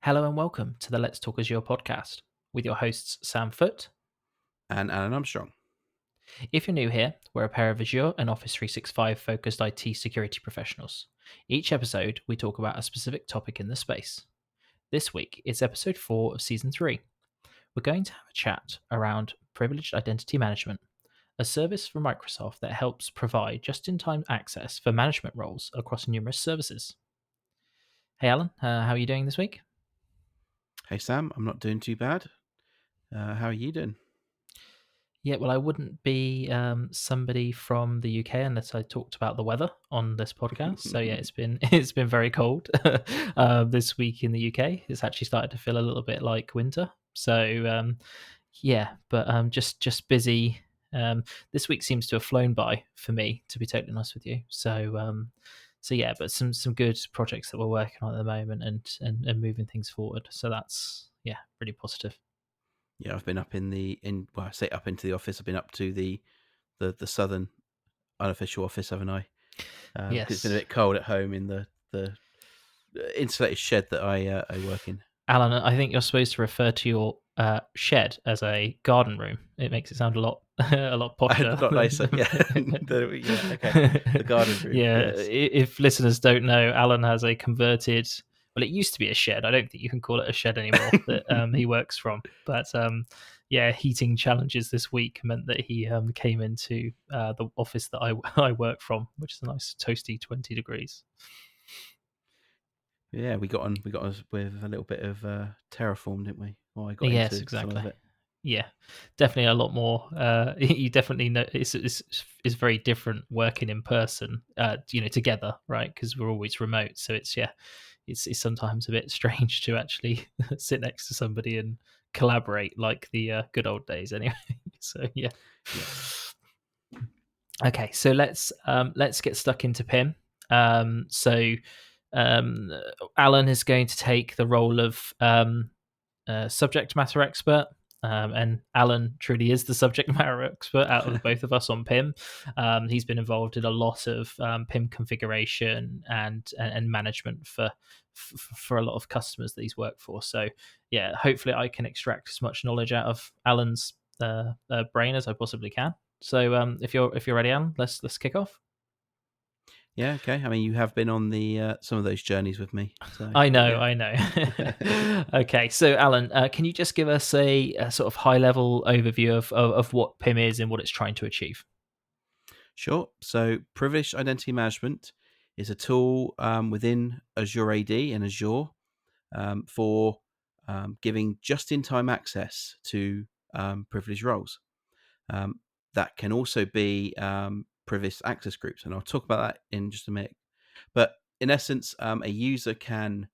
Hello and welcome to the Let's Talk Azure podcast with your hosts, Sam Foote. And Alan Armstrong. If you're new here, we're a pair of Azure and Office 365 focused IT security professionals. Each episode, we talk about a specific topic in the space. This week, it's episode 4 of season 3. We're going to have a chat around privileged identity management, a service from Microsoft that helps provide just in time access for management roles across numerous services. Hey, Alan, how are you doing this week? Hey, Sam, I'm not doing too bad. How are you doing? Yeah, well, I wouldn't be somebody from the UK unless I talked about the weather on this podcast. So yeah, it's been it's been very cold this week in the UK. It's actually started to feel a little bit like winter. So yeah, but just busy. This week seems to have flown by for me, to be totally honest with you. So yeah, but some good projects that we're working on at the moment and moving things forward. So that's really positive. Yeah, I've been up I say up into the office. I've been up to the southern unofficial office, haven't I? Because it's been a Yes. bit cold at home in the insulated shed that I work in. Alan, I think you're supposed to refer to your shed as a garden room. It makes it sound a lot a lot posher. Not nicer, yeah. Okay. The garden room, Yeah, yes. if listeners don't know, Alan has a converted. Well, it used to be a shed. I don't think you can call it a shed anymore. That he works from, but yeah, heating challenges this week meant that he came into the office that I work from, which is a nice toasty 20 degrees. Yeah, we got us with a little bit of Terraform, didn't we? Well, I got Yes, into some of exactly. it. Yeah, definitely a lot more. You definitely know it's very different working in person. Together, right? Because we're always remote, so it's sometimes a bit strange to actually sit next to somebody and collaborate like the good old days. Anyway, so yeah. Yes. Okay, so let's get stuck into PIM. So um, Alan is going to take the role of subject matter expert. And Alan truly is the subject matter expert out of the both of us on PIM. He's been involved in a lot of PIM configuration and management for a lot of customers that he's worked for. So yeah, hopefully I can extract as much knowledge out of Alan's brain as I possibly can. So if you're ready, Alan, let's kick off. Yeah, okay. I mean, you have been on the some of those journeys with me, so I know, yeah. I know. Okay, so Alan, can you just give us a sort of high level overview of what PIM is and what it's trying to achieve? Sure. So, privileged identity management is a tool within Azure AD and Azure for giving just-in-time access to privileged roles. Um, that can also be privileged access groups, and I'll talk about that in just a minute. But in essence, a user can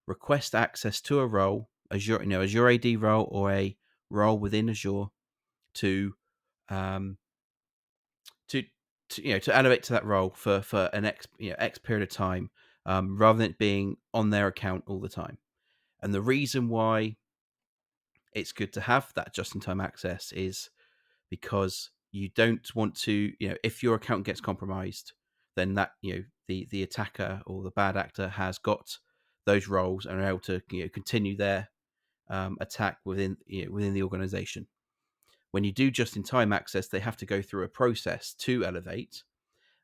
request access to a role, Azure AD role or a role within Azure to um, to to elevate to that role for an X period of time, rather than it being on their account all the time. And the reason why it's good to have that just in time access is because you don't want to, if your account gets compromised, then that the attacker or the bad actor has got those roles and are able to continue their attack within the organization. When you do just in time access, they have to go through a process to elevate,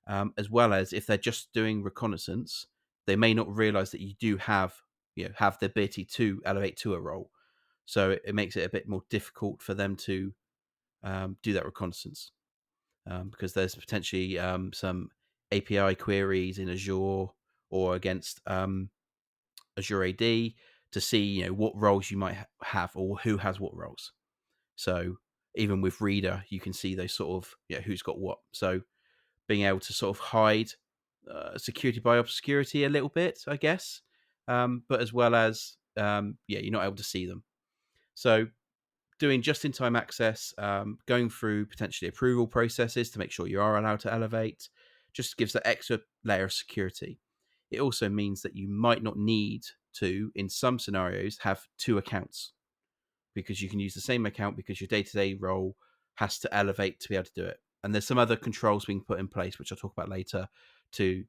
as well as if they're just doing reconnaissance, they may not realize that you do have the ability to elevate to a role. So it makes it a bit more difficult for them to do that reconnaissance, because there's potentially some API queries in Azure or against Azure AD to see what roles you might have or who has what roles. So even with Reader, you can see those sort of who's got what. So being able to sort of hide security by obscurity a little bit, I guess, but as well as you're not able to see them. So doing just-in-time access, going through potentially approval processes to make sure you are allowed to elevate, just gives that extra layer of security. It also means that you might not need to, in some scenarios, have two accounts, because you can use the same account because your day-to-day role has to elevate to be able to do it. And there's some other controls being put in place, which I'll talk about later, to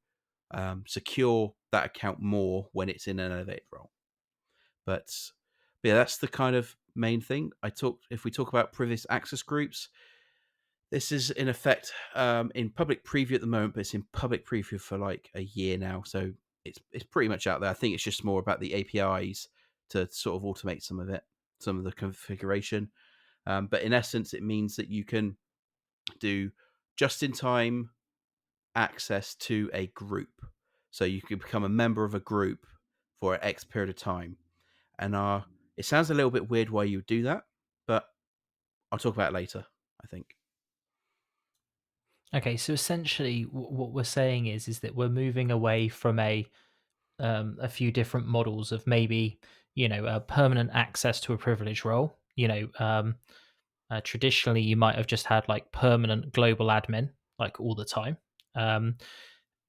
secure that account more when it's in an elevated role. But yeah, that's the kind of main thing. If we talk about privileged access groups, this is in effect in public preview at the moment, but it's in public preview for like a year now, so it's pretty much out there. I think it's just more about the APIs to sort of automate some of it, some of the configuration. But in essence, it means that you can do just-in-time access to a group. So you can become a member of a group for an X period of time. And it sounds a little bit weird why you would do that, but I'll talk about it later, I think. Okay, so essentially, what we're saying is that we're moving away from a few different models of maybe a permanent access to a privilege role. Traditionally, you might have just had like permanent global admin, like all the time, um,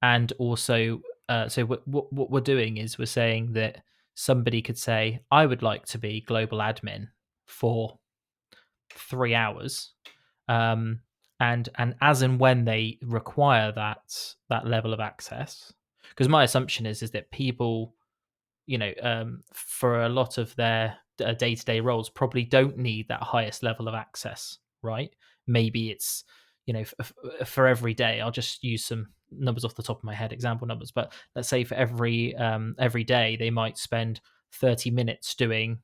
and also, so what we're doing is we're saying that somebody could say, "I would like to be global admin for 3 hours." Um, and as and when they require that level of access, because my assumption is that people, for a lot of their day-to-day roles, probably don't need that highest level of access, right? Maybe it's for every day. I'll just use some numbers off the top of my head, example numbers, but let's say for every day they might spend 30 minutes doing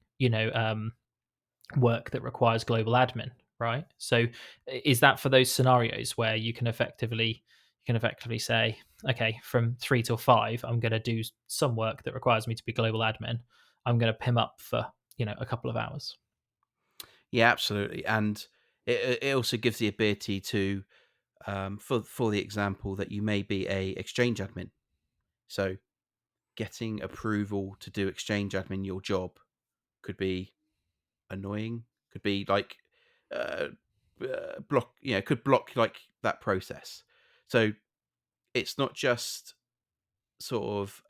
work that requires global admin, right? So is that for those scenarios where you can effectively say, okay, from 3 till 5 I'm going to do some work that requires me to be global admin. I'm going to pim up for a couple of hours. Yeah, absolutely. And it also gives the ability to, for the example, that you may be a exchange admin. So getting approval to do exchange admin your job could be annoying, could be like uh, block, could block like that process. So it's not just sort of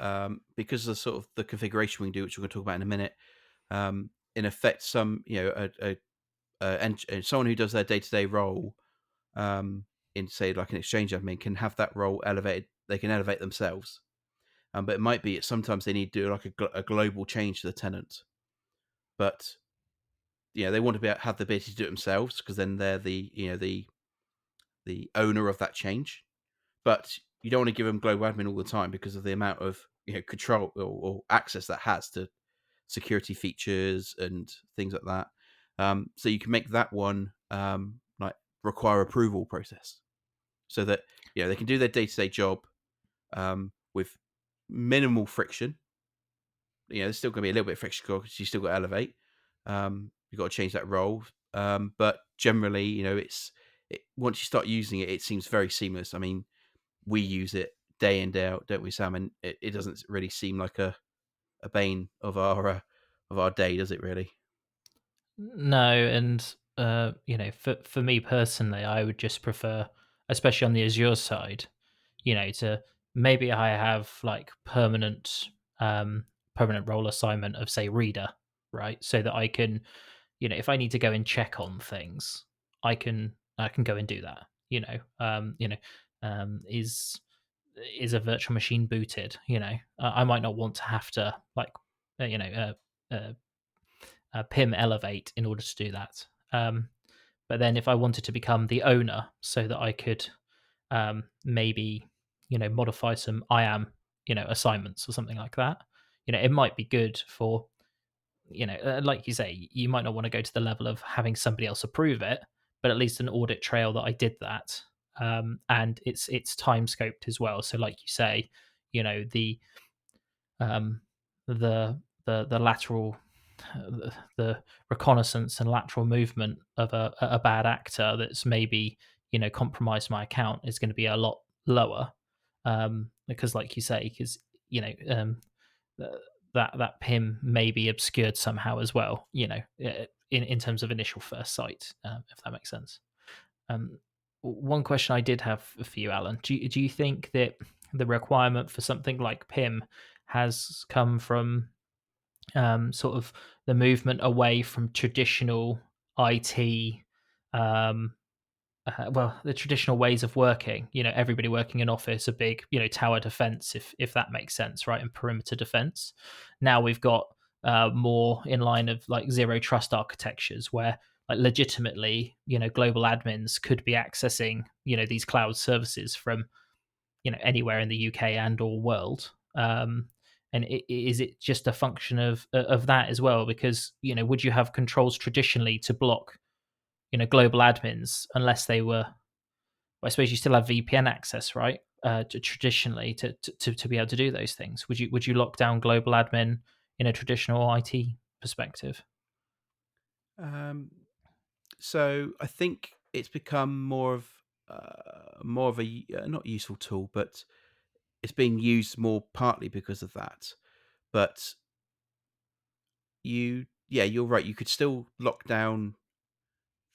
because of sort of the configuration we can do, which we're going to talk about in a minute. In effect, some and someone who does their day to day role in say like an exchange admin can have that role elevated. They can elevate themselves, but it might be sometimes they need to do like a global change to the tenant, but they want to have the ability to do it themselves because then they're the owner of that change. But you don't want to give them global admin all the time because of the amount of control or access that has to security features and things like that. So you can make that one like require approval process so that they can do their day to day job with minimal friction. There's still going to be a little bit of friction because you still got to elevate. You've got to change that role, but generally, once you start using it, it seems very seamless. I mean, we use it day in day out, don't we, Sam? And it doesn't really seem like a bane of our day, does it? Really? No, and for me personally, I would just prefer, especially on the Azure side, to maybe I have like permanent role assignment of say reader, right? So that I can, if I need to go and check on things, I can go and do that. Is a virtual machine booted? I might not want to have to like, uh, you know, PIM elevate in order to do that. But then if I wanted to become the owner so that I could maybe modify some IAM assignments or something like that, it might be good for like you say, you might not want to go to the level of having somebody else approve it, but at least an audit trail that I did that. And it's time scoped as well, so like you say, the um the lateral the reconnaissance and lateral movement of a bad actor that's maybe compromised my account is going to be a lot lower, because like you say, because that PIM may be obscured somehow as well, in terms of initial first sight, if that makes sense. um, One question I did have for you, Alan, do you think that the requirement for something like PIM has come from sort of the movement away from traditional IT, um, the traditional ways of working? Everybody working in office, a big, tower defense, if that makes sense, right? And perimeter defense. Now we've got more in line of like zero trust architectures, where like legitimately, global admins could be accessing, these cloud services from, anywhere in the UK and or world. And is it just a function of that as well? Because would you have controls traditionally to block global admins unless they were? Well, I suppose you still have VPN access, right? Traditionally, to be able to do those things, would you lock down global admin in a traditional IT perspective? So I think it's become more of a not useful tool, but it's being used more partly because of that. But yeah, you're right. You could still lock down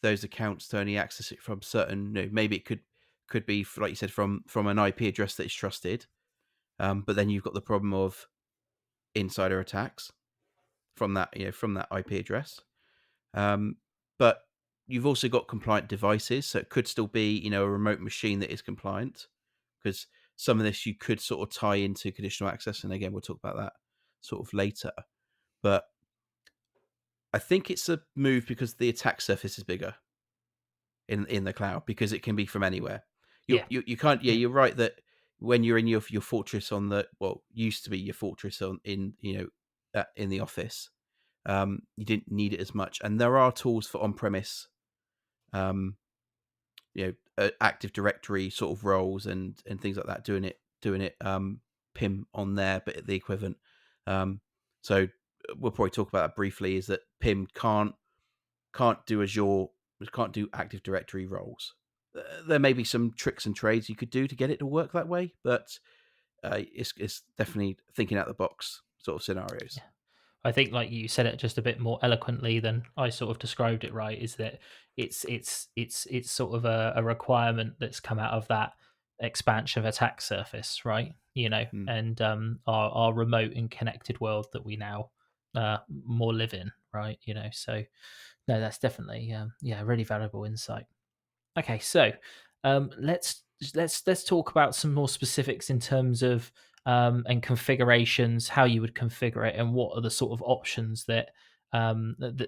those accounts to only access it from certain. Maybe it could be like you said from an IP address that is trusted. But then you've got the problem of insider attacks from that IP address. Um, but you've also got compliant devices, so it could still be a remote machine that is compliant, because some of this you could sort of tie into conditional access, and again we'll talk about that sort of later. But I think it's a move because the attack surface is bigger in the cloud, because it can be from anywhere. Yeah, You can't. Yeah, yeah, you're right that when you're in your fortress on the used to be your fortress on in the office, you didn't need it as much, and there are tools for on-premise, um, Active Directory sort of roles and things like that, doing it PIM on there, but the equivalent. So we'll probably talk about that briefly. Is that PIM can't do Azure, can't do Active Directory roles. There may be some tricks and trades you could do to get it to work that way, but it's definitely thinking out the box sort of scenarios. yeah. I think, like you said it just a bit more eloquently than I sort of described it. Right, is that it's sort of a requirement that's come out of that expansion of attack surface, right? Hmm. And our remote and connected world that we now more live in, right? So no, that's definitely yeah, really valuable insight. Okay, so let's talk about some more specifics in terms of and configurations, how you would configure it, and what are the sort of options that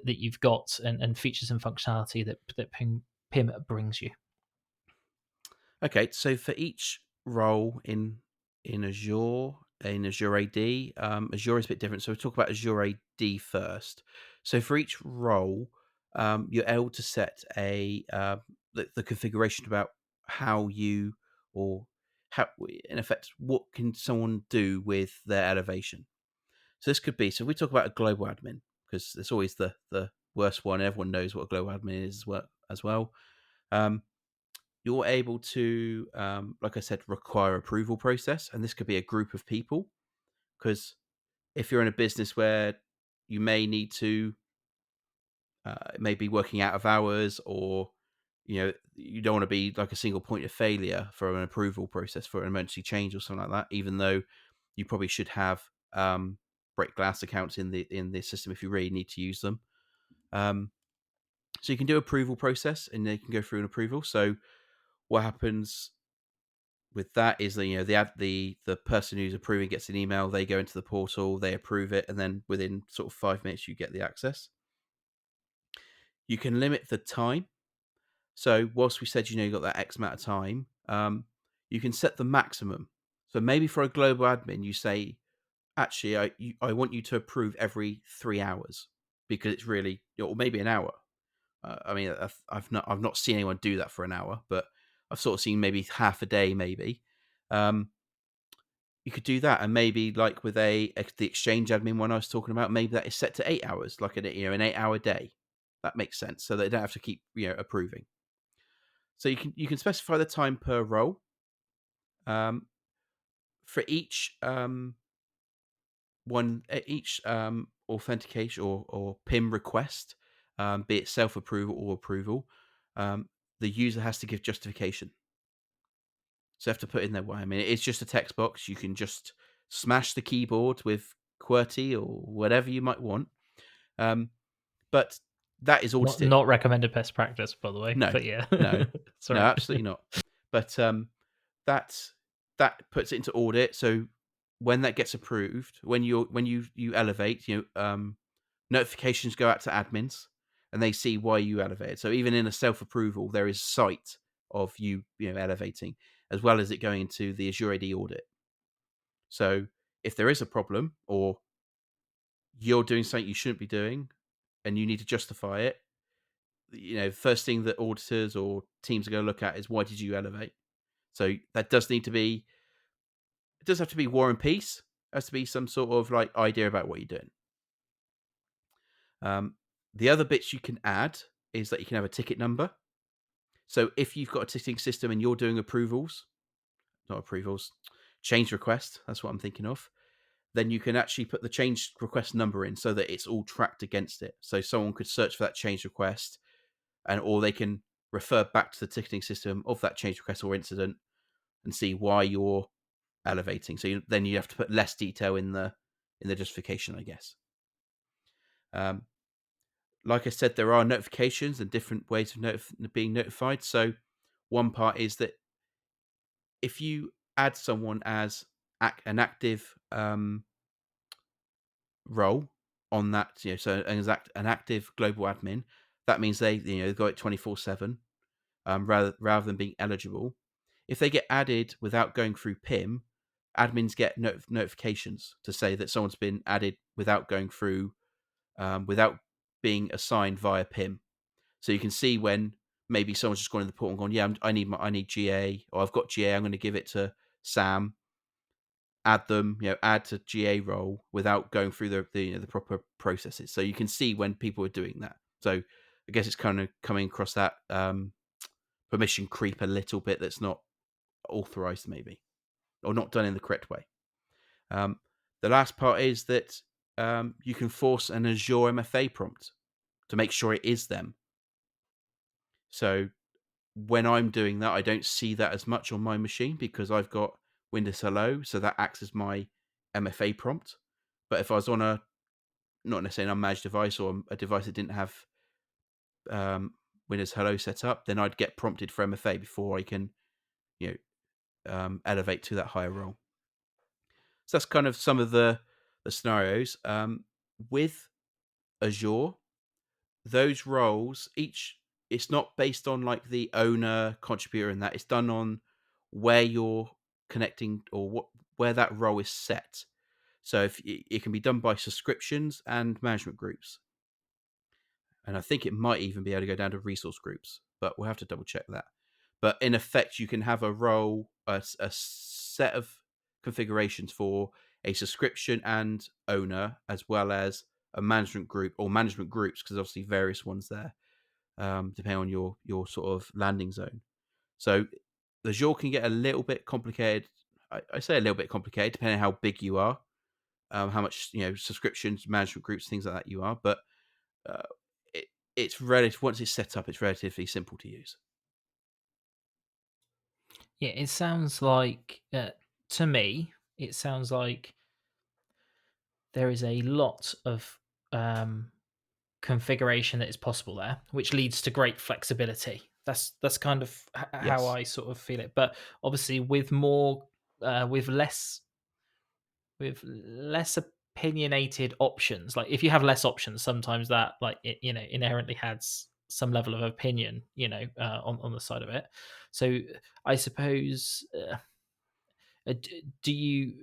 you've got, and features and functionality that PIM brings you. Okay, so for each role in Azure AD, Azure is a bit different. So we'll talk about Azure AD first. So for each role, you're able to set the configuration about how you or how in effect what can someone do with their elevation. So this could be, so we talk about a global admin, because it's always the worst one. Everyone knows what a global admin is as well. Um, you're able to, like I said, require approval process, and this could be a group of people, because if you're in a business where you may need to, maybe working out of hours, or you don't want to be like a single point of failure for an approval process for an emergency change or something like that, even though you probably should have break glass accounts in the system if you really need to use them. Um, so you can do approval process, and they can go through an approval. So what happens with that is that the person who's approving gets an email, they go into the portal, they approve it, and then within sort of 5 minutes you get the access. You can limit the time. So whilst we said you got that X amount of time, you can set the maximum. So maybe for a global admin, you say, actually, I want you to approve every 3 hours, because it's really, or maybe an hour. I mean, I've not seen anyone do that for an hour, but I've sort of seen maybe half a day, maybe. You could do that, and maybe like with the Exchange admin one I was talking about, maybe that is set to 8 hours, like an 8-hour day. That makes sense, so they don't have to keep approving. So you can specify the time per role. Um, for each authentication or PIM request, be it self approval or approval, um, the user has to give justification. So you have to put in their why. I mean, it's just a text box. You can just smash the keyboard with QWERTY or whatever you might want. But that is Not audited. not recommended best practice, by the way, No, but yeah, no, no, sorry. absolutely not. But that puts it into audit. So when that gets approved, when you elevate, notifications go out to admins, and they see why you elevated. So even in a self approval, there is sight of you elevating, as well as it going into the Azure AD audit. So if there is a problem, or you're doing something you shouldn't be doing, and you need to justify it, first thing that auditors or teams are going to look at is, why did you elevate? So that does need to be. It does have to be war and peace. It has to be some sort of like idea about what you're doing. Um, the other bits you can add is that you can have a ticket number. So if you've got a ticketing system and you're doing not approvals, change request, that's what I'm thinking of, then you can actually put the change request number in so that it's all tracked against it. So someone could search for that change request, or they can refer back to the ticketing system of that change request or incident and see why you're elevating. So then you have to put less detail in the justification, I guess. Like I said, there are notifications and different ways of being notified. So one part is that if you add someone as an active role on that, so as an active global admin, that means they've got it 24/7, rather than being eligible. If they get added without going through PIM, admins get notifications to say that someone's been added without going through, without being assigned via PIM. So you can see when maybe someone's just gone in the portal and gone, yeah, I need GA, or I've got GA, I'm going to give it to Sam. Add them, add to GA role without going through the proper processes. So you can see when people are doing that. So I guess it's kind of coming across that permission creep a little bit that's not authorized, maybe, or not done in the correct way. The last part is that you can force an Azure MFA prompt to make sure it is them. So when I'm doing that, I don't see that as much on my machine because I've got Windows Hello, so that acts as my MFA prompt. But if I was on not necessarily an unmanaged device, or a device that didn't have Windows Hello set up, then I'd get prompted for MFA before I can, elevate to that higher role. So that's kind of some of the scenarios. With Azure, those roles, it's not based on like the owner, contributor, and that. It's done on where you're connecting, or where that role is set. So if it can be done by subscriptions and management groups, and I think it might even be able to go down to resource groups, but we'll have to double check that. But in effect, you can have a role, a set of configurations for a subscription and owner, as well as a management group or management groups, because obviously various ones there, depending on your sort of landing zone. So Azure can get a little bit complicated. I say a little bit complicated, depending on how big you are, how much subscriptions, management groups, things like that you are. But uh, it's relative. Once it's set up, it's relatively simple to use. Yeah, it sounds like to me, it sounds like there is a lot of configuration that is possible there, which leads to great flexibility. That's kind of how Yes. I sort of feel it. But obviously, with more, with less opinionated options, like if you have less options, sometimes that like it, inherently has some level of opinion, on the side of it. So I suppose, do you?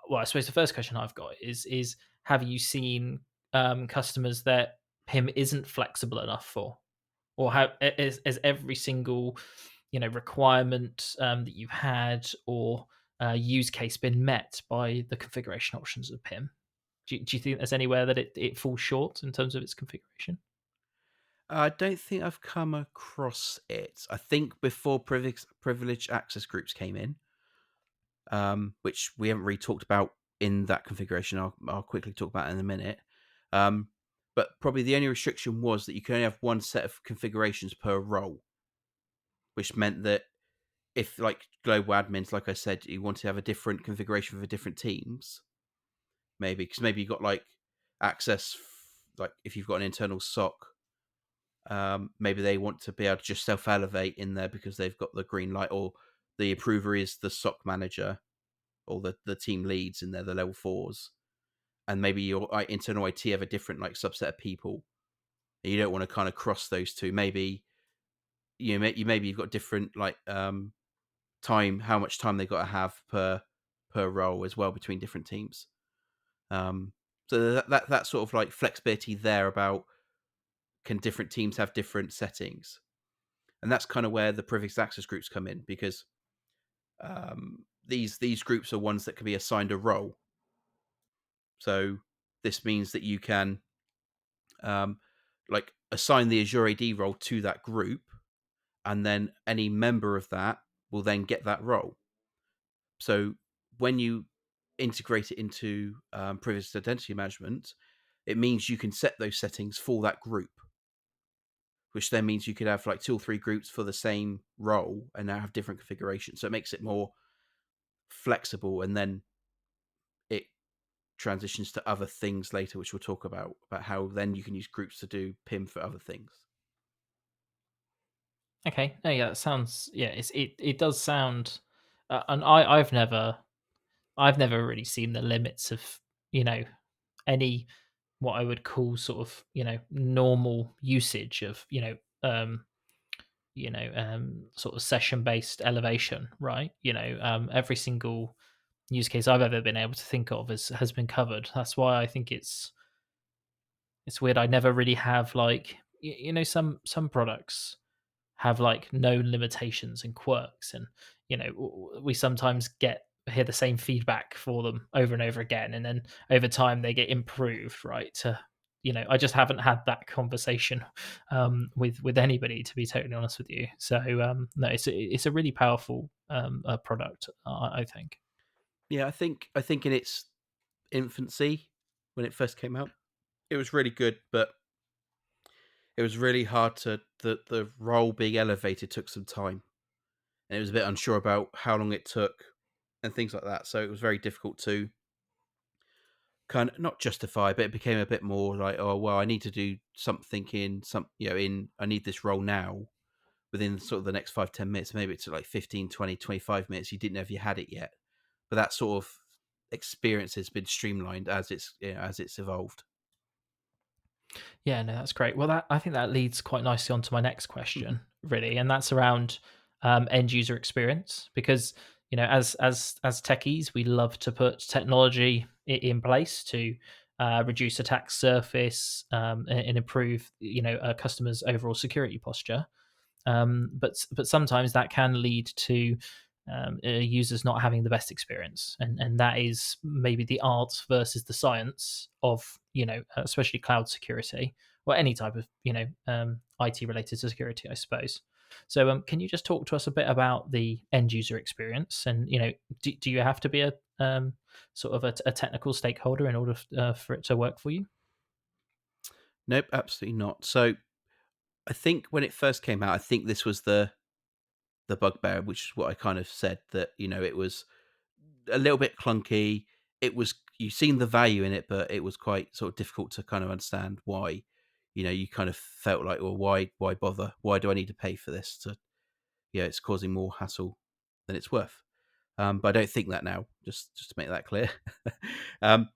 Well, I suppose the first question I've got is have you seen customers that PIM isn't flexible enough for, or how is every single requirement that you've had or use case been met by the configuration options of PIM? Do you think there's anywhere that it falls short in terms of its configuration? I don't think I've come across it. I think before privileged access groups came in, which we haven't really talked about in that configuration. I'll quickly talk about it in a minute. But probably the only restriction was that you can only have one set of configurations per role, which meant that if, like, global admins, like I said, you want to have a different configuration for different teams, maybe because maybe you got like access, like if you've got an internal SOC, maybe they want to be able to just self elevate in there because they've got the green light, or the approver is the SOC manager, or the team leads, and they're the level 4s, and maybe your internal IT have a different like subset of people. And you don't want to kind of cross those two. Maybe maybe you've got different like time, how much time they got to have per role as well between different teams. So that sort of like flexibility there about, can different teams have different settings, and that's kind of where the privileged access groups come in, because these groups are ones that can be assigned a role. So this means that you can like assign the Azure AD role to that group, and then any member of that will then get that role. So when you integrate it into privileged identity management, it means you can set those settings for that group, which then means you could have like 2 or 3 groups for the same role and now have different configurations. So it makes it more flexible, and then it transitions to other things later, which we'll talk about how then you can use groups to do PIM for other things. Okay. No, yeah, that sounds, yeah. It does sound, and I've never really seen the limits of, you know, any what I would call sort of, normal usage of, sort of session based elevation, right? Every single use case I've ever been able to think of has been covered. That's why I think it's weird. I never really have like, some products have like known limitations and quirks, and we sometimes hear the same feedback for them over and over again, and then over time they get improved, right? I just haven't had that conversation with anybody, to be totally honest with you. So no, it's a really powerful product, I think. Yeah, I think in its infancy, when it first came out, it was really good, but it was really hard to the role being elevated took some time, and it was a bit unsure about how long it took and things like that. So it was very difficult to kind of not justify, but it became a bit more like, oh well, I need to do something I need this role now within sort of the next 5-10 minutes. Maybe it's like 15, 20, 25 minutes. You didn't know if you had it yet, but that sort of experience has been streamlined as it's evolved. Yeah, no, that's great. Well, I think that leads quite nicely onto my next Mhm. question, really, and that's around end user experience. Because as techies, we love to put technology in place to reduce attack surface, and improve a customer's overall security posture. But sometimes that can lead to users not having the best experience, and that is maybe the art versus the science of especially cloud security, or any type of IT related to security, I suppose. So can you just talk to us a bit about the end user experience, and do you have to be a sort of a technical stakeholder in order for it to work for you? Nope, absolutely not. So I think when it first came out, I think this was the bugbear, which is what I kind of said, that it was a little bit clunky. It was, you've seen the value in it, but it was quite sort of difficult to kind of understand why. You kind of felt like, well, why bother? Why do I need to pay for this? It's causing more hassle than it's worth. But I don't think that now. Just to make that clear. um,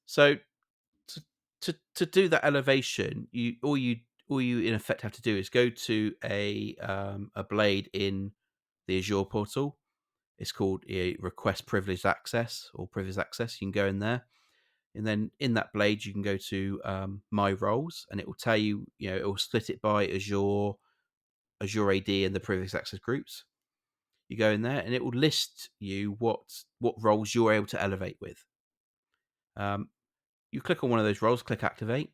so to do that elevation, you in effect have to do is go to a blade in the Azure portal. It's called a request privileged access or privileged access. You can go in there, and then in that blade you can go to my roles, and it will tell you, it will split it by Azure AD and the privileged access groups. You go in there, and it will list you what roles you're able to elevate with. You click on one of those roles, click activate,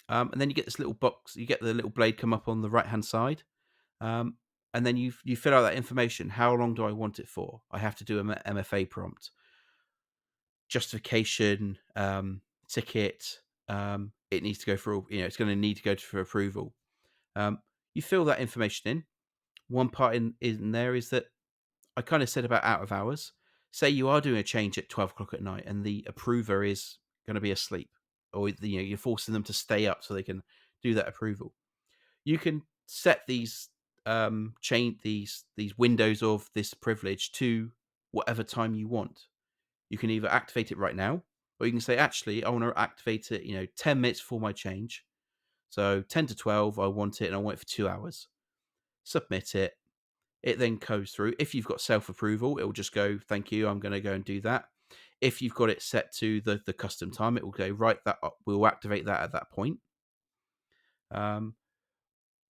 and then you get this little box. You get the little blade come up on the right hand side, um, and then you fill out that information. How long do I want it for? I have to do an MFA prompt, justification, ticket. It needs to go for it's going to need to go for approval. You fill that information in. One part in there is that I kind of said about out of hours. Say you are doing a change at 12 o'clock at night, and the approver is going to be asleep, or you're forcing them to stay up so they can do that approval. You can set these change these windows of this privilege to whatever time you want. You can either activate it right now, or you can say, actually, I want to activate it, 10 minutes before my change. So 10 to 12, I want it, and I want it for 2 hours. Submit it. It then goes through. If you've got self-approval, it will just go, thank you, I'm going to go and do that. If you've got it set to the custom time, it will go, right, that we'll activate that at that point.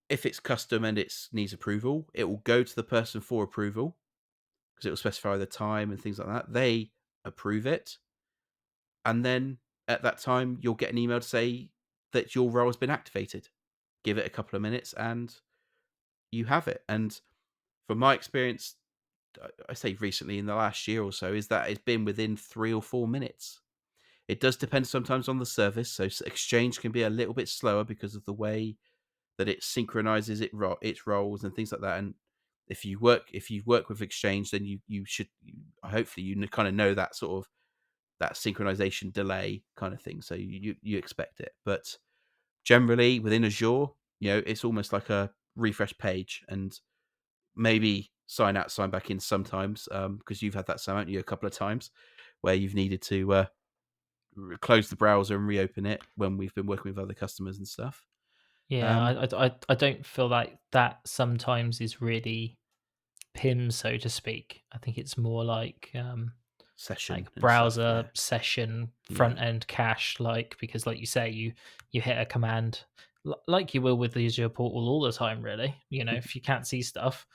If it's custom and it needs approval, it will go to the person for approval because it will specify the time and things like that. They approve it. And then at that time, you'll get an email to say that your role has been activated. Give it a couple of minutes and you have it. And from my experience, I say recently in the last year or so, is that it's been within 3 or 4 minutes. It does depend sometimes on the service. So Exchange can be a little bit slower because of the way that it synchronizes its roles and things like that. And if you work with Exchange, then you should hopefully you kind of know that sort of that synchronization delay kind of thing. So you expect it, but generally within Azure, it's almost like a refresh page, and maybe sign out, sign back in sometimes, because you've had that, haven't you, a couple of times where you've needed to close the browser and reopen it when we've been working with other customers and stuff. Yeah, Um, I don't feel like that sometimes is really PIM, so to speak. I think it's more like Session and stuff. browser Yeah, session yeah. front end cache, like, because like you say, you hit a command like you will with the Azure portal all the time, really. If you can't see stuff,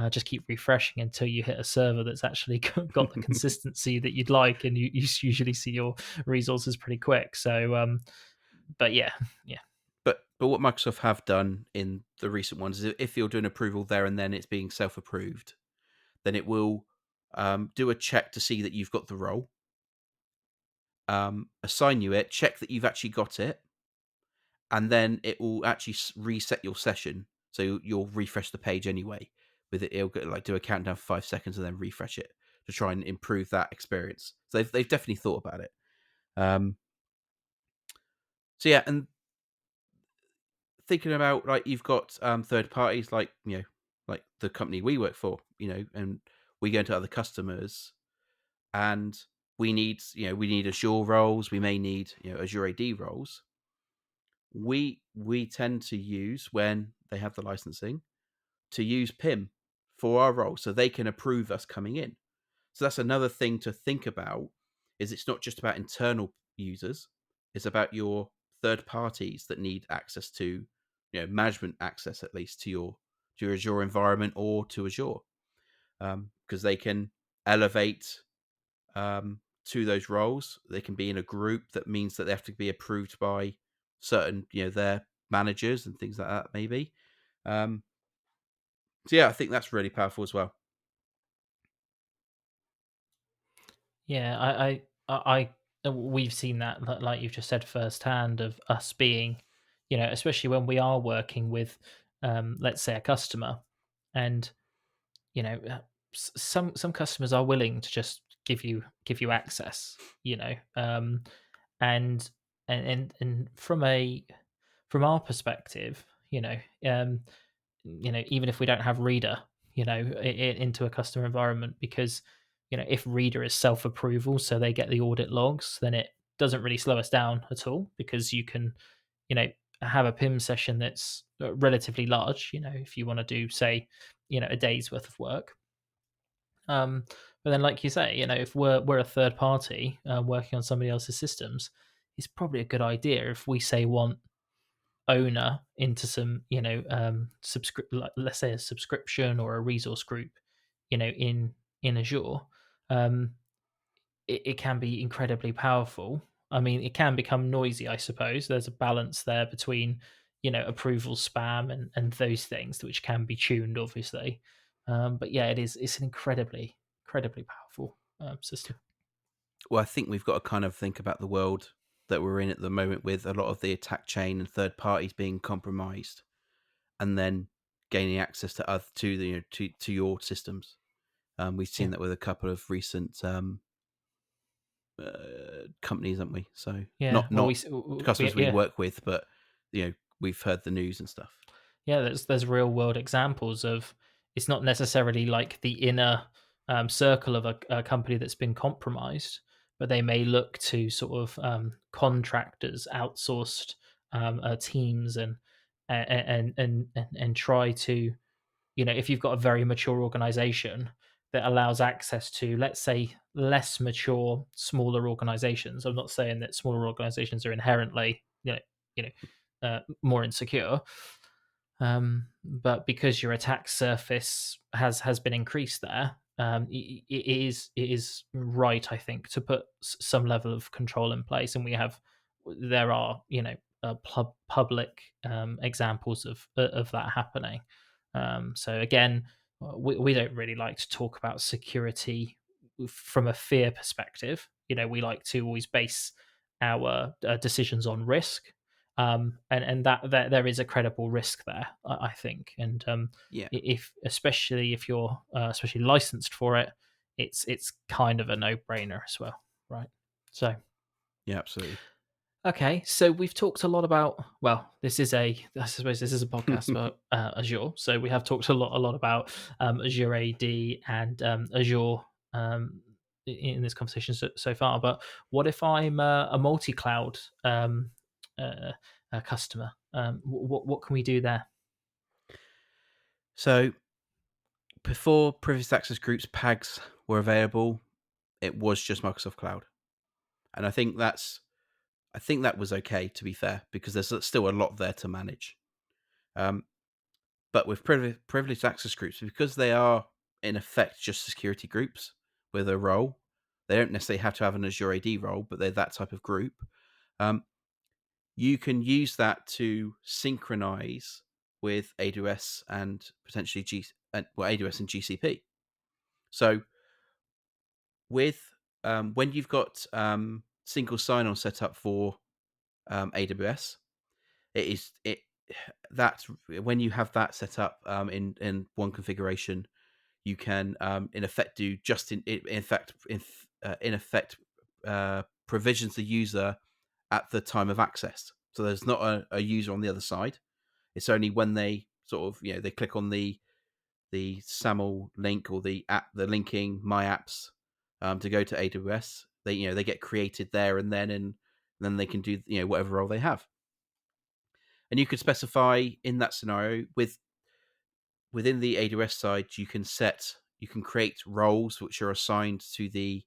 just keep refreshing until you hit a server that's actually got the consistency that you'd like, and you usually see your resources pretty quick. So but yeah, yeah. But what Microsoft have done in the recent ones is if you're doing approval there and then it's being self-approved, then it will do a check to see that you've got the role, assign you it, check that you've actually got it, and then it will actually reset your session. So you'll refresh the page anyway. With it, it'll like do a countdown for 5 seconds and then refresh it to try and improve that experience. So they've definitely thought about it. Um, so yeah, and thinking about, like, you've got third parties like like the company we work for, and we go into other customers, and we need Azure roles, we may need Azure AD roles. We tend to use, when they have the licensing, to use PIM for our role so they can approve us coming in. So that's another thing to think about, is it's not just about internal users, it's about your third parties that need access to, management access, at least to your Azure environment or to Azure, because they can elevate to those roles. They can be in a group that means that they have to be approved by certain, their managers and things like that, maybe. Um, so yeah, I think that's really powerful as well. Yeah, we've seen that, like you've just said, firsthand, of us being, especially when we are working with, let's say, a customer, and some customers are willing to just give you access, and and from our perspective, even if we don't have reader, into a customer environment, because if reader is self approval, so they get the audit logs, then it doesn't really slow us down at all, because you can you know have a PIM session that's relatively large. If you want to do, say, a day's worth of work. But then, like you say, if we're a third party working on somebody else's systems, it's probably a good idea if we say want owner into some, let's say a subscription or a resource group, in Azure. um it can be incredibly powerful. I mean, it can become noisy, I suppose. There's a balance there between, approval spam and those things, which can be tuned, obviously. But yeah, it's an incredibly powerful system. Well, I think we've got to kind of think about the world that we're in at the moment, with a lot of the attack chain and third parties being compromised, and then gaining access to the to your systems. We've Yeah, seen that with a couple of recent companies, haven't we? So yeah. Well, not customers we yeah, work with, but we've heard the news and stuff. yeah. There's real world examples of, it's not necessarily like the inner. circle of a company that's been compromised, but they may look to sort of contractors, outsourced teams, and try to, if you've got a very mature organization that allows access to, let's say, less mature, smaller organizations. I'm not saying that smaller organizations are inherently, more insecure, but because your attack surface has been increased there, it is right, I think, to put some level of control in place, and there are public examples of that happening. So again, we don't really like to talk about security from a fear perspective. We like to always base our decisions on risk, and that there is a credible risk there, I think. And Yeah, if especially if you're especially licensed for it, it's kind of a no brainer as well, right? So yeah, absolutely. okay, so we've talked a lot about. Well, I suppose this is a podcast about Azure. So we have talked a lot about Azure AD and Azure in this conversation so far. But what if I'm a multi-cloud uh, customer? What can we do there? So before privileged access groups PAGs were available, it was just Microsoft Cloud, and I think that was okay, to be fair, because there's still a lot there to manage. Um, but with privileged access groups, because they are in effect just security groups with a role, they don't necessarily have to have an Azure AD role, but they're that type of group. Um, you can use that to synchronize with AWS and potentially AWS and GCP. So with when you've got single sign-on set up for AWS, it that when you have that set up in one configuration, you can in effect do just in effect provisions the user at the time of access. So there's not a user on the other side. It's only when they sort of they click on the SAML link or the linking my apps to go to AWS. They get created there and then they can do whatever role they have. And you could specify in that scenario within the AWS side, you can create roles which are assigned to the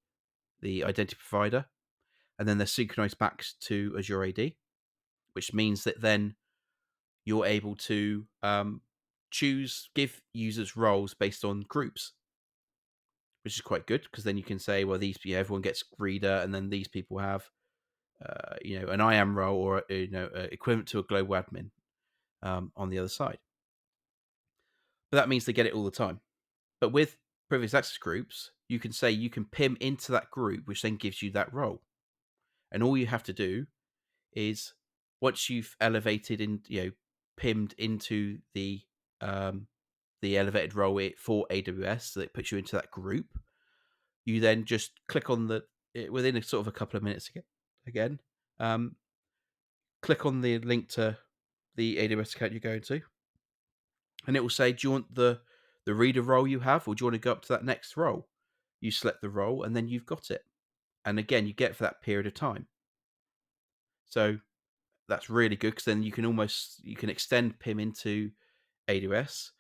identity provider, and then they're synchronized back to Azure AD, which means that then you're able to give users roles based on groups, which is quite good because then you can say, well, everyone gets reader, and then these people have an IAM role or equivalent to a global admin on the other side. But that means they get it all the time. But with privileged access groups, you can say you can PIM into that group, which then gives you that role. And all you have to do is once you've elevated and PIMmed into the elevated role for AWS, so that puts you into that group. You then just click on within a sort of a couple of minutes again. Click on the link to the AWS account you're going to, and it will say, do you want the reader role you have, or do you want to go up to that next role? You select the role, and then you've got it. And again, you get it for that period of time. So that's really good because then you can extend PIM into AWS.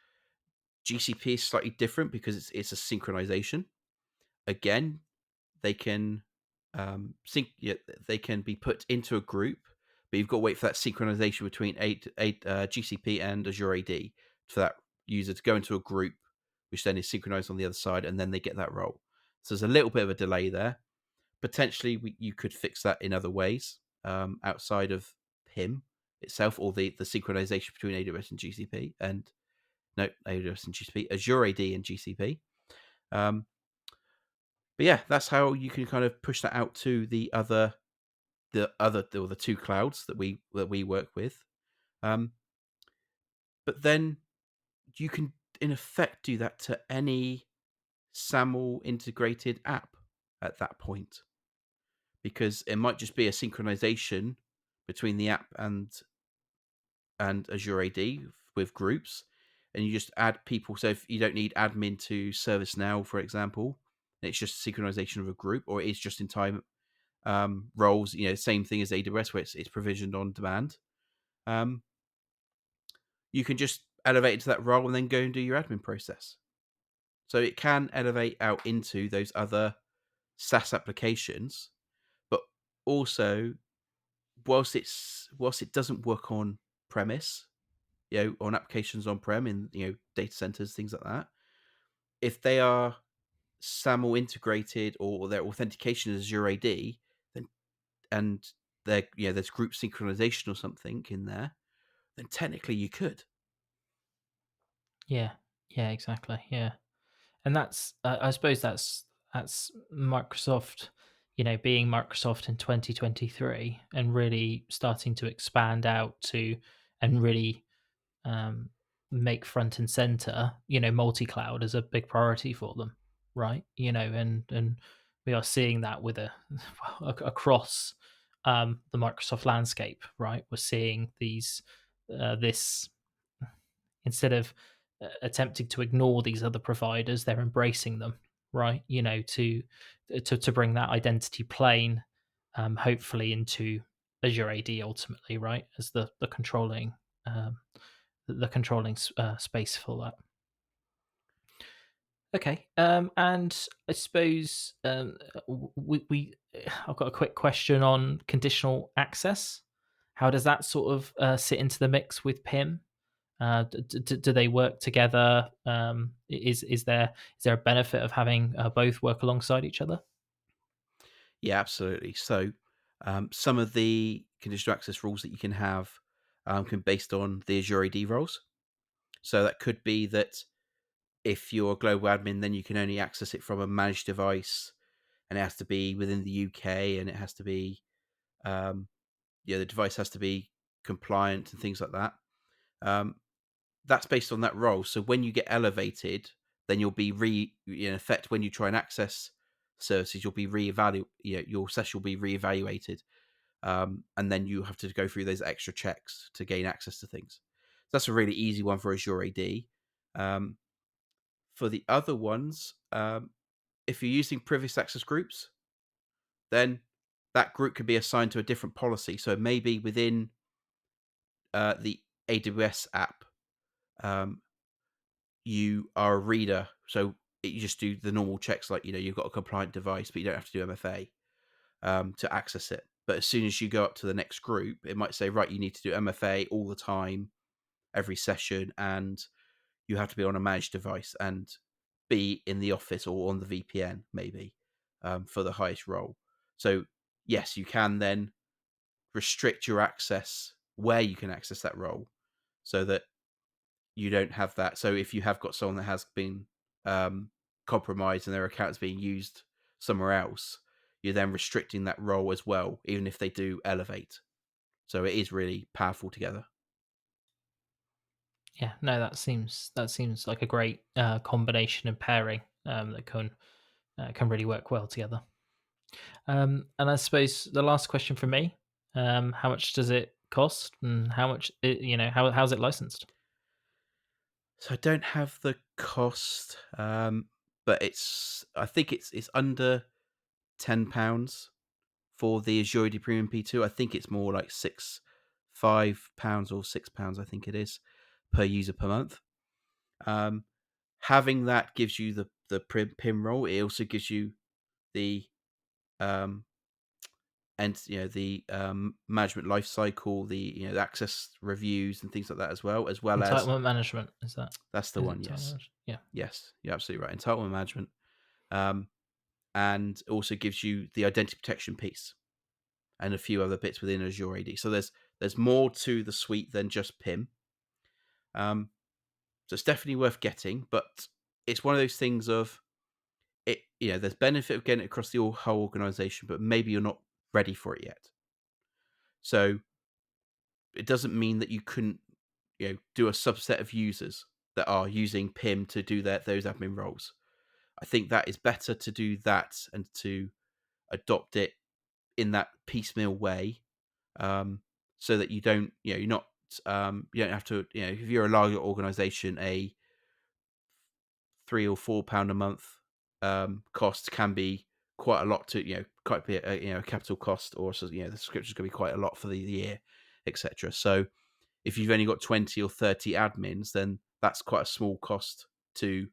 GCP is slightly different because it's a synchronization. Again, they can they can be put into a group, but you've got to wait for that synchronization between GCP and Azure AD for that user to go into a group, which then is synchronized on the other side, and then they get that role. So there's a little bit of a delay there. Potentially, you could fix that in other ways outside of PIM itself, or the synchronization between AWS and GCP, and no, AWS and GCP, Azure AD and GCP. But yeah, that's how you can kind of push that out to the two clouds that we work with. But then you can in effect do that to any SAML integrated app at that point, because it might just be a synchronization between the app and Azure AD with groups, and you just add people. So if you don't need admin to ServiceNow, for example, and it's just synchronization of a group, or it is just in time roles, same thing as AWS where it's provisioned on demand. Um, you can just elevate into that role and then go and do your admin process. So it can elevate out into those other SaaS applications, but also whilst it doesn't work on premise, on applications on prem in data centers, things like that. If they are SAML integrated or their authentication is Azure AD, then and there's group synchronization or something in there, then technically you could. Yeah, yeah, exactly. Yeah, and that's I suppose that's Microsoft, being Microsoft in 2023 and really starting to expand out to and really um, make front and center, multi-cloud as a big priority for them, right? And we are seeing that with across the Microsoft landscape, right? We're seeing this instead of attempting to ignore these other providers, they're embracing them, right? To bring that identity plane, hopefully into Azure AD ultimately, right, as the controlling um, space for that. Okay, and I suppose I've got a quick question on conditional access. How does that sort of sit into the mix with PIM? Do they work together? Is there a benefit of having both work alongside each other? Yeah, absolutely. So some of the conditional access rules that you can have can be based on the Azure AD roles. So that could be that if you're a global admin, then you can only access it from a managed device, and it has to be within the UK, and it has to be, the device has to be compliant and things like that. Um, that's based on that role. So when you get elevated, then you'll be in effect, when you try and access services, you'll be your session will be reevaluated, and then you have to go through those extra checks to gain access to things. So that's a really easy one for Azure AD. Um, for the other ones, if you're using previous access groups, then that group can be assigned to a different policy. So maybe within the AWS app, um, you are a reader. So you just do the normal checks, like you've got a compliant device, but you don't have to do MFA to access it. But as soon as you go up to the next group, it might say, right, you need to do MFA all the time, every session, and you have to be on a managed device and be in the office or on the VPN, maybe, for the highest role. So, yes, you can then restrict your access where you can access that role so that you don't have that. So, if you have got someone that has been compromised and their account's being used somewhere else, you're then restricting that role as well, even if they do elevate. So, it is really powerful together. Yeah, no, that seems like a great combination and pairing that can really work well together. And I suppose the last question for me: how much does it cost, and how's it licensed? So I don't have the cost, but I think it's under £10 for the Azure AD Premium P2. I think it's more like £5 or £6, I think it is, per user per month. Um, Having that gives you the PIM role. It also gives you the um, management life cycle, the access reviews and things like that, as well as Entitlement management, that's the is it one. entitlement Yes, management? Yeah. yes, you're absolutely right. Entitlement management. Um, and also gives you the identity protection piece and a few other bits within Azure AD. So there's more to the suite than just PIM. So it's definitely worth getting, but it's one of those things of it. There's benefit of getting it across the whole organization, but maybe you're not ready for it yet. So it doesn't mean that you couldn't, do a subset of users that are using PIM to do those admin roles. I think that is better to do that and to adopt it in that piecemeal way, so that you don't, you're not you don't have to, if you're a larger organization, a £3 or £4 a month cost can be quite a lot to, quite be a capital cost, or so, the subscription's going to be quite a lot for the year, etc. So if you've only got 20 or 30 admins, then that's quite a small cost to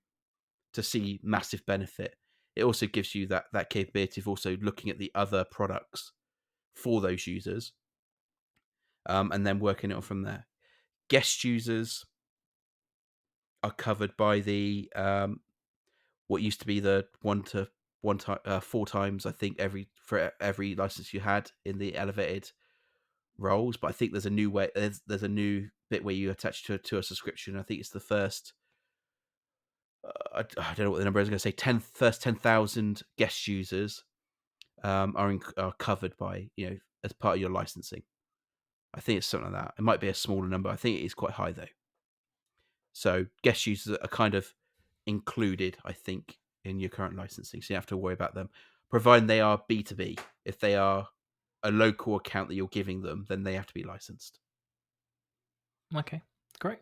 see massive benefit. It also gives you that capability of also looking at the other products for those users, and then working it on from there. Guest users are covered by the what used to be the 4 times, I think, for every license you had in the elevated roles. But I think there's a new way. There's a new bit where you attach to a subscription. I think it's the first. I don't know what the number is. I'm going to say first 10,000 guest users are covered by, as part of your licensing. I think it's something like that. It might be a smaller number. I think it is quite high though. So guest users are kind of included, I think, in your current licensing. So you don't have to worry about them, providing they are B2B. If they are a local account that you're giving them, then they have to be licensed. Okay, great.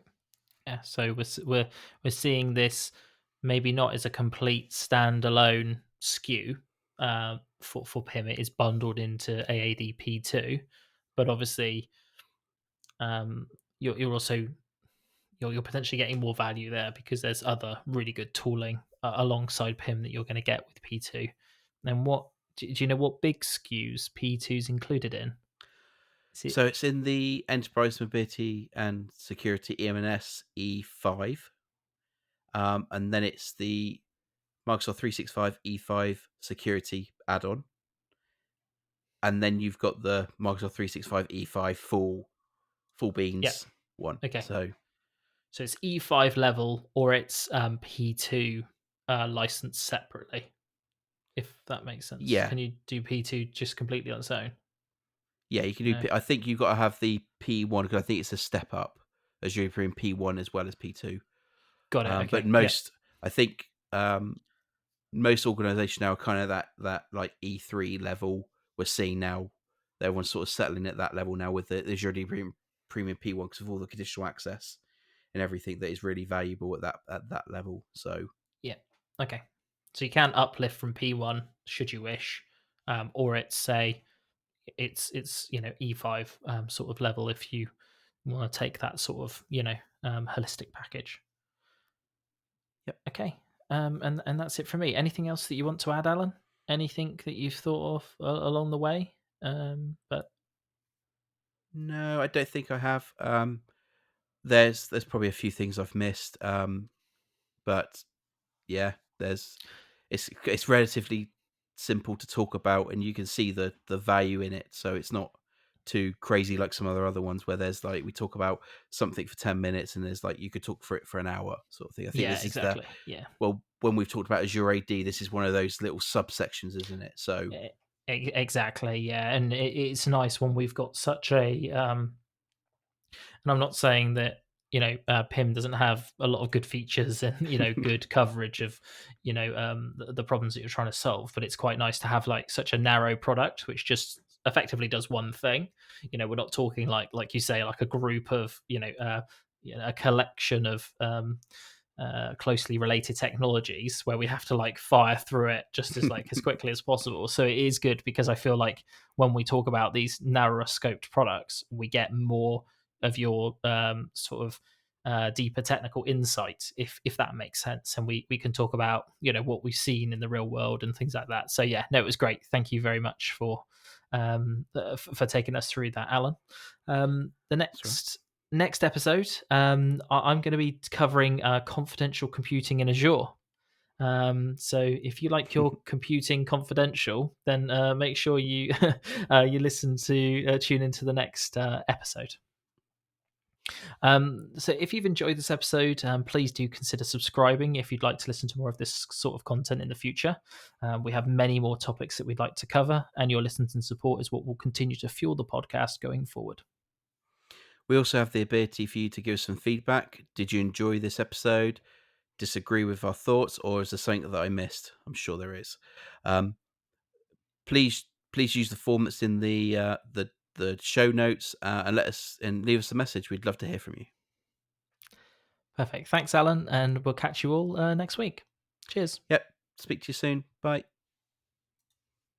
Yeah, so we're seeing this maybe not as a complete standalone SKU for PIM. It is bundled into AADP2, but obviously you're also you're potentially getting more value there because there's other really good tooling alongside PIM that you're going to get with P2. And what do you know what big SKUs P2 is included in? Is it, So it's in the Enterprise Mobility and Security EM&S E5, and then it's the Microsoft 365 E5 Security add-on, and then you've got the Microsoft 365 E5 full yeah, beans one. okay. So So it's E5 level or it's P2 licensed separately, if that makes sense. yeah, Can you do P2 just completely on its own? yeah, you can do. No. I think you've got to have the P1 because I think it's a step up as you're in P1 as well as P2. Got it. But Okay. Yeah. I think most organisations now are kind of that like E3 level. We're seeing now everyone's sort of settling at that level now with the Azure AD Premium P1 because of all the conditional access and everything that is really valuable at that level. So Yeah. Okay. So you can uplift from P1 should you wish, or it's say it's E5 sort of level if you want to take that sort of holistic package. yep. Okay. And that's it for me. Anything else that you want to add, Alan? Anything that you've thought of along the way? But No, I don't think I have. There's probably a few things I've missed. But yeah, it's relatively simple to talk about, and you can see the value in it. So it's not too crazy like some other ones where there's like we talk about something for 10 minutes, and there's like you could talk for it for an hour sort of thing. I think yeah, this is exactly. Yeah. when we've talked about Azure AD, this is one of those little subsections, isn't it? So Exactly. Yeah, and it's nice when we've got such a and I'm not saying that PIM doesn't have a lot of good features and good coverage of the problems that you're trying to solve, but it's quite nice to have like such a narrow product which just effectively does one thing. We're not talking like you say, like a group of a collection of closely related technologies where we have to like fire through it just as quickly as possible. So it is good because I feel like when we talk about these narrower scoped products, we get more of your sort of deeper technical insight, if that makes sense, and we can talk about what we've seen in the real world and things like that. So yeah, no, it was great. Thank you very much for taking us through that, Alan. The that's right. next episode, I'm going to be covering confidential computing in Azure. So if you like your computing confidential, then make sure you you listen to tune into the next episode. So if you've enjoyed this episode, please do consider subscribing if you'd like to listen to more of this sort of content in the future. We have many more topics that we'd like to cover, and your listeners and support is what will continue to fuel the podcast going forward. We also have the ability for you to give us some feedback. Did you enjoy this episode? Disagree with our thoughts, or is there something that I missed? I'm sure there is. Um, please use the form that's in the the show notes, and leave us a message. We'd love to hear from you. Perfect. Thanks, Alan, and we'll catch you all next week. Cheers. Yep. Speak to you soon. Bye.